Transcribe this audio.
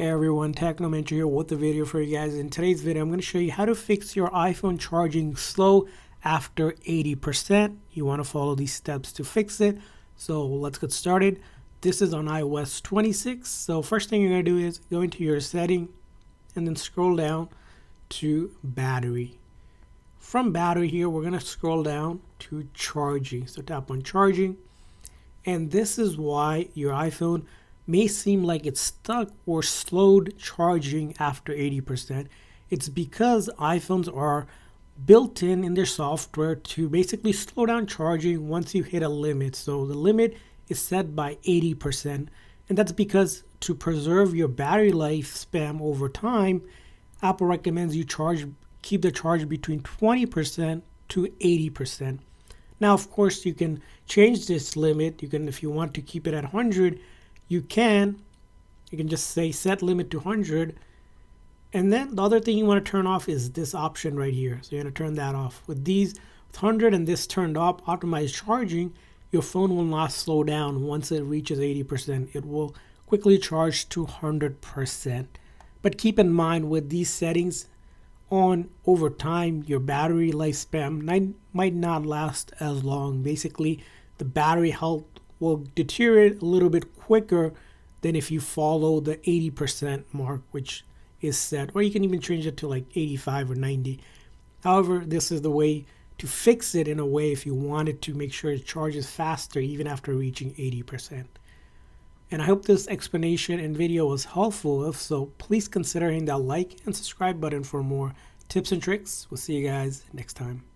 Hey everyone, Technomentary here with the video for you guys. In today's video, I'm going to show you how to fix your iPhone charging slow after 80%. You want to follow these steps to fix it. So let's get started. This is on iOS 26. So first thing you're going to do is go into your setting and then scroll down to battery. From battery here, we're going to scroll down to charging. So tap on charging. And this is why your iPhone may seem like it's stuck or slowed charging after 80%. It's because iPhones are built in their software to basically slow down charging once you hit a limit. So the limit is set by 80%, and that's because to preserve your battery lifespan over time, Apple recommends you keep the charge between 20% to 80%. Now, of course, you can change this limit. If you want to keep it at 100, you can just say set limit to 100. And then the other thing you want to turn off is this option right here. So you're going to turn that off. With 100 and this turned off, optimized charging, your phone will not slow down once it reaches 80%. It will quickly charge to 100%. But keep in mind, with these settings on over time, your battery lifespan might not last as long. Basically, the battery health will deteriorate a little bit quicker than if you follow the 80% mark, which is set, or you can even change it to like 85 or 90. However, this is the way to fix it in a way if you wanted to make sure it charges faster even after reaching 80%. And I hope this explanation and video was helpful. If so, please consider hitting that like and subscribe button for more tips and tricks. We'll see you guys next time.